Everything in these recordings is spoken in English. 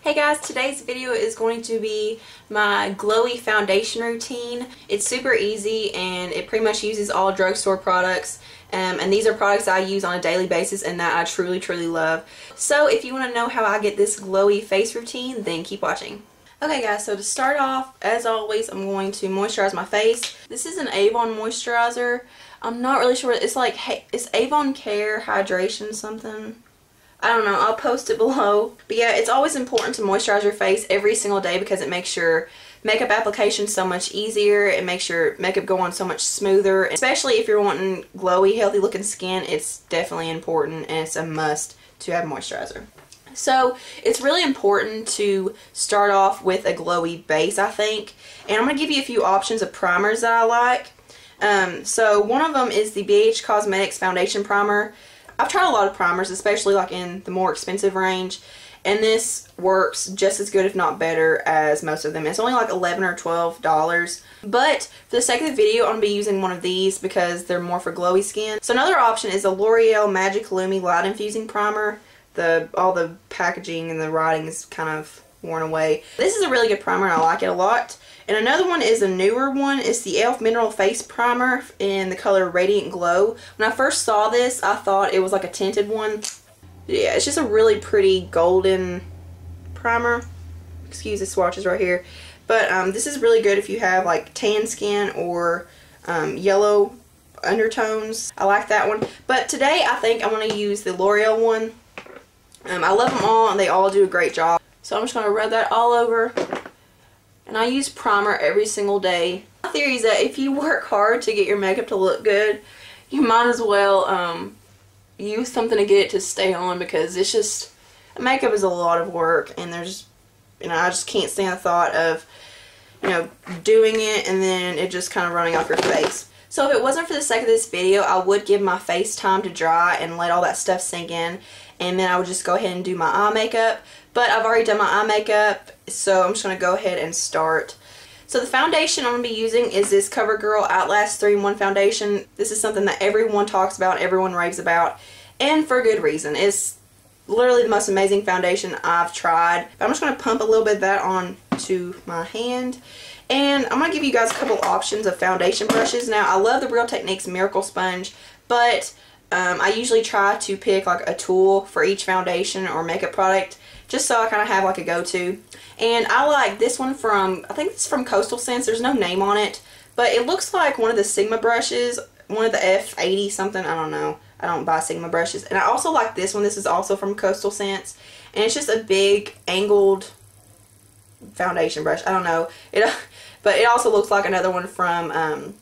Hey guys, today's video is going to be my glowy foundation routine. It's super easy and it pretty much uses all drugstore products. And these are products I use on a daily basis and that I truly love. So if you want to know how I get this glowy face routine, then keep watching. Okay guys, so to start off, as always, I'm going to moisturize my face. This is an Avon moisturizer. I'm not really sure. It's like, it's Avon Care Hydration something. I don't know, I'll post it below. But yeah, it's always important to moisturize your face every single day because it makes your makeup application so much easier. It makes your makeup go on so much smoother. Especially if you're wanting glowy, healthy looking skin, it's definitely important and it's a must to have moisturizer. So it's really important to start off with a glowy base, I think. And I'm going to give you a few options of primers that I like. So one of them is the BH Cosmetics Foundation Primer. I've tried a lot of primers, especially like in the more expensive range, and this works just as good if not better as most of them. It's only like $11 or $12, but for the sake of the video I'm going to be using one of these because they're more for glowy skin. So another option is the L'Oreal Magic Lumi Light Infusing Primer. All the packaging and the writing is kind of worn away. This is a really good primer and I like it a lot. And another one is a newer one. It's the e.l.f. Mineral Face Primer in the color Radiant Glow. When I first saw this, I thought it was like a tinted one. Yeah, it's just a really pretty golden primer. Excuse the swatches right here. But this is really good if you have like tan skin or yellow undertones. I like that one. But today I think I'm going to use the L'Oreal one. I love them all and they all do a great job. So I'm just going to rub that all over. And I use primer every single day. My theory is that if you work hard to get your makeup to look good, you might as well use something to get it to stay on, because it's just, makeup is a lot of work and there's, I just can't stand the thought of, doing it and then it just kind of running off your face. So if it wasn't for the sake of this video, I would give my face time to dry and let all that stuff sink in, and then I would just go ahead and do my eye makeup. But I've already done my eye makeup, so I'm just going to go ahead and start. So the foundation I'm going to be using is this Covergirl Outlast 3-in-1 foundation. This is something that everyone talks about, everyone raves about, and for good reason. It's literally the most amazing foundation I've tried. But I'm just going to pump a little bit of that onto my hand. And I'm going to give you guys a couple options of foundation brushes. Now, I love the Real Techniques Miracle Sponge, but I usually try to pick like a tool for each foundation or makeup product, just so I kind of have like a go-to. And I like this one from, I think it's from Coastal Scents. There's no name on it, but it looks like one of the Sigma brushes, one of the F80 something, I don't know. I don't buy Sigma brushes. And I also like this one. This is also from Coastal Scents, and it's just a big angled foundation brush. I don't know. But it also looks like another one from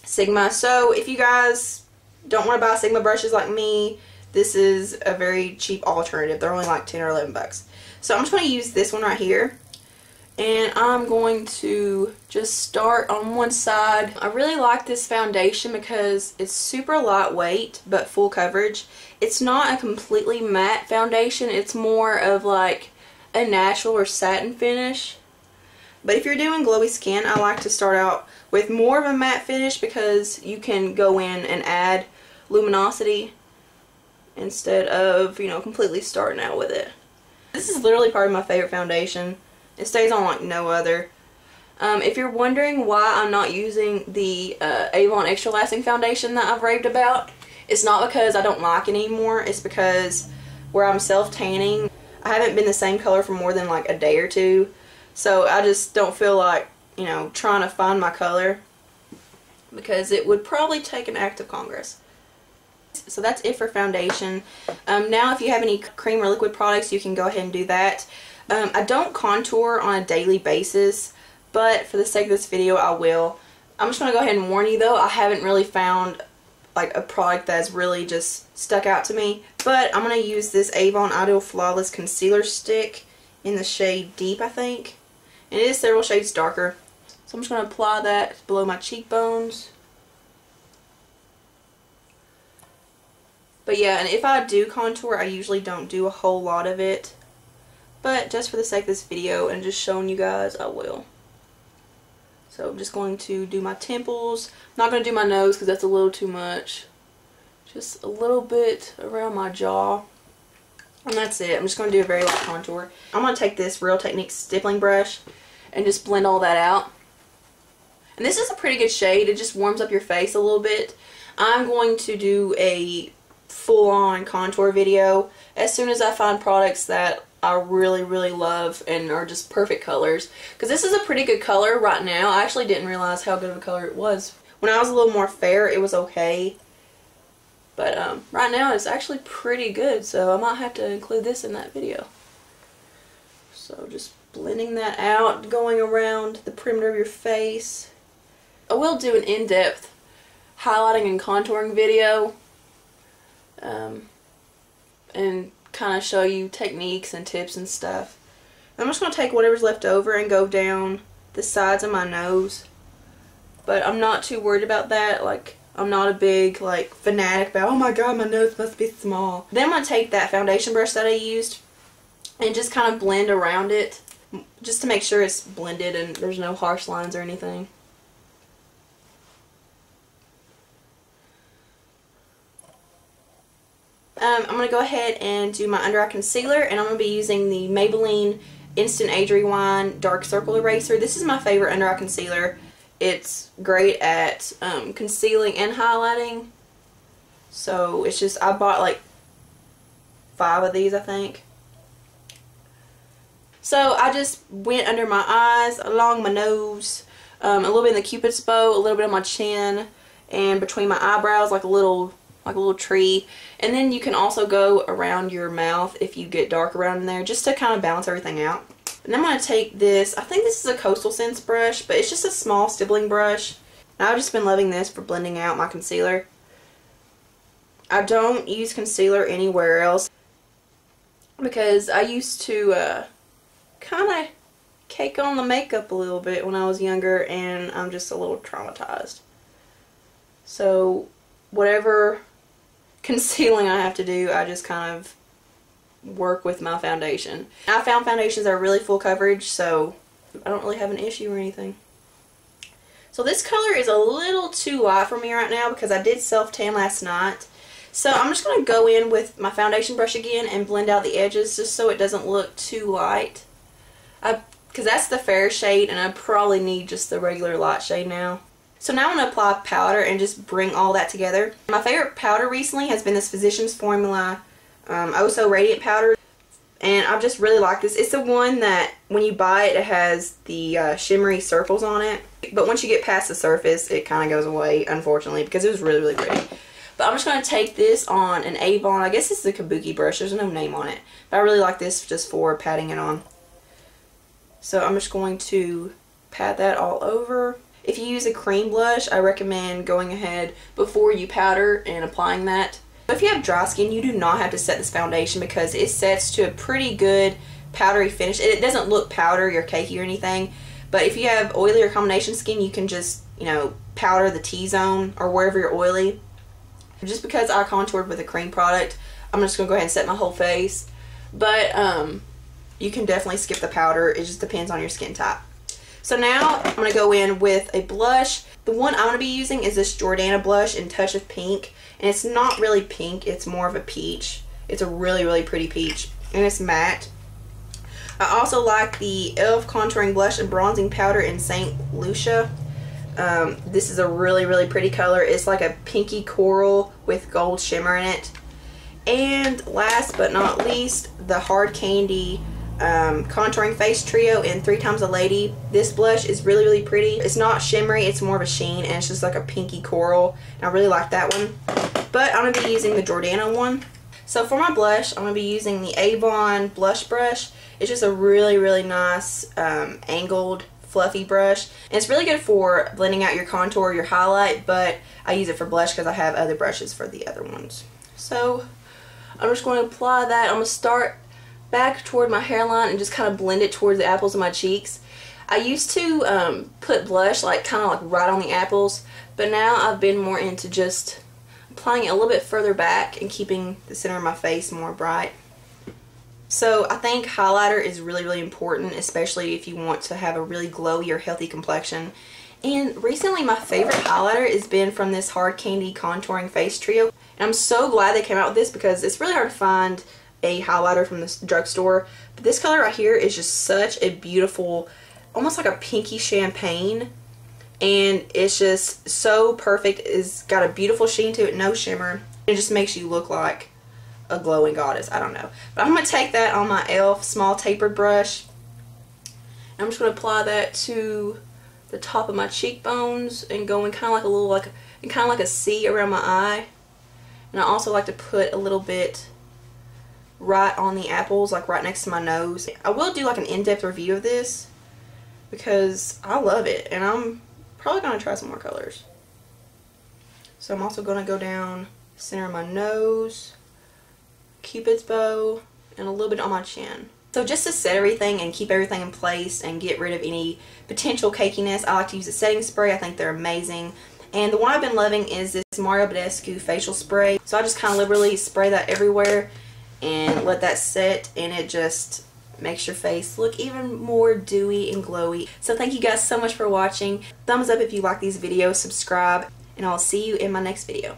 Sigma. So if you guys don't want to buy Sigma brushes like me, this is a very cheap alternative. They're only like 10 or 11 bucks. So I'm just going to use this one right here. And I'm going to just start on one side. I really like this foundation because it's super lightweight but full coverage. It's not a completely matte foundation. It's more of like a natural or satin finish. But if you're doing glowy skin, I like to start out with more of a matte finish because you can go in and add luminosity instead of, completely starting out with it. This is literally probably my favorite foundation. It stays on like no other. If you're wondering why I'm not using the Avon Extra Lasting foundation that I've raved about, it's not because I don't like it anymore. It's because where I'm self-tanning, I haven't been the same color for more than like a day or two. So I just don't feel like, trying to find my color, because it would probably take an act of Congress. So that's it for foundation. Now if you have any cream or liquid products, you can go ahead and do that. I don't contour on a daily basis, but for the sake of this video I will. I'm just going to go ahead and warn you though, I haven't really found like a product that's really just stuck out to me. But I'm going to use this Avon Ideal Flawless Concealer Stick in the shade Deep, I think. And it is several shades darker. So I'm just going to apply that below my cheekbones. But yeah, and if I do contour, I usually don't do a whole lot of it. But just for the sake of this video and just showing you guys, I will. So I'm just going to do my temples. I'm not going to do my nose because that's a little too much. Just a little bit around my jaw. And that's it. I'm just going to do a very light contour. I'm going to take this Real Techniques stippling brush and just blend all that out. And this is a pretty good shade. It just warms up your face a little bit. I'm going to do a full-on contour video as soon as I find products that I really, really love and are just perfect colors. Because this is a pretty good color right now. I actually didn't realize how good of a color it was. When I was a little more fair, it was okay. But right now it's actually pretty good, so I might have to include this in that video. So just blending that out, going around the perimeter of your face. I will do an in-depth highlighting and contouring video. And kind of show you techniques and tips and stuff. I'm just going to take whatever's left over and go down the sides of my nose. But I'm not too worried about that. Like, I'm not a big, like, fanatic about, oh my god, my nose must be small. Then I'm going to take that foundation brush that I used and just kind of blend around it. Just to make sure it's blended and there's no harsh lines or anything. I'm going to go ahead and do my under eye concealer, and I'm going to be using the Maybelline Instant Age Rewind Dark Circle Eraser. This is my favorite under eye concealer. It's great at concealing and highlighting. So it's just, I bought like 5 of these, I think. So I just went under my eyes, along my nose, a little bit in the Cupid's bow, a little bit on my chin, and between my eyebrows, like a little tree. And then you can also go around your mouth if you get dark around in there, just to kind of balance everything out. And I'm going to take this, I think this is a Coastal Scents brush, but it's just a small stippling brush. And I've just been loving this for blending out my concealer. I don't use concealer anywhere else because I used to kind of cake on the makeup a little bit when I was younger, and I'm just a little traumatized. So whatever concealing I have to do, I just kind of work with my foundation. I found foundations that are really full coverage, so I don't really have an issue or anything. So this color is a little too light for me right now because I did self-tan last night. So I'm just going to go in with my foundation brush again and blend out the edges just so it doesn't look too light. Because that's the fair shade, and I probably need just the regular light shade now. So now I'm going to apply powder and just bring all that together. My favorite powder recently has been this Physicians Formula Oh So Radiant powder. And I just really like this. It's the one that when you buy it, it has the shimmery circles on it. But once you get past the surface, it kind of goes away, unfortunately, because it was really, really pretty. But I'm just going to take this on an Avon. I guess this is a Kabuki brush. There's no name on it. But I really like this just for patting it on. So I'm just going to pat that all over. If you use a cream blush, I recommend going ahead before you powder and applying that. But if you have dry skin, you do not have to set this foundation because it sets to a pretty good powdery finish. It doesn't look powdery or cakey or anything. But if you have oily or combination skin, you can just, you know, powder the T-zone or wherever you're oily. Just because I contoured with a cream product, I'm just going to go ahead and set my whole face. But you can definitely skip the powder. It just depends on your skin type. So now I'm going to go in with a blush. The one I'm going to be using is this Jordana blush in Touch of Pink. And it's not really pink, it's more of a peach. It's a really, really pretty peach. And it's matte. I also like the e.l.f. contouring blush and bronzing powder in St. Lucia. This is a really, really pretty color. It's like a pinky coral with gold shimmer in it. And last but not least, the Hard Candy contouring face trio in 3 Times a Lady. This blush is really, really pretty. It's not shimmery, it's more of a sheen, and it's just like a pinky coral. And I really like that one. But I'm going to be using the Jordana one. So for my blush, I'm going to be using the Avon blush brush. It's just a really, really nice angled, fluffy brush. And it's really good for blending out your contour, your highlight, but I use it for blush because I have other brushes for the other ones. So I'm just going to apply that. I'm going to start back toward my hairline and just kind of blend it towards the apples of my cheeks. I used to put blush kind of right on the apples, but now I've been more into just applying it a little bit further back and keeping the center of my face more bright. So I think highlighter is really, really important, especially if you want to have a really glowy or healthy complexion. And recently my favorite highlighter has been from this Hard Candy contouring face trio. And I'm so glad they came out with this because it's really hard to find a highlighter from the drugstore. But this color right here is just such a beautiful, almost like a pinky champagne. And it's just so perfect. It's got a beautiful sheen to it, no shimmer. It just makes you look like a glowing goddess. I don't know. But I'm going to take that on my e.l.f. small tapered brush. And I'm just going to apply that to the top of my cheekbones and going kind of like a little, kind of like a C around my eye. And I also like to put a little bit right on the apples, like right next to my nose. I will do like an in-depth review of this because I love it, and I'm probably going to try some more colors. So I'm also going to go down the center of my nose, Cupid's bow, and a little bit on my chin. So just to set everything and keep everything in place and get rid of any potential cakiness, I like to use a setting spray. I think they're amazing. And the one I've been loving is this Badescu facial spray. So I just kind of liberally spray that everywhere and let that set, and it just makes your face look even more dewy and glowy. So thank you guys so much for watching. Thumbs up if you like these videos, subscribe, and I'll see you in my next video.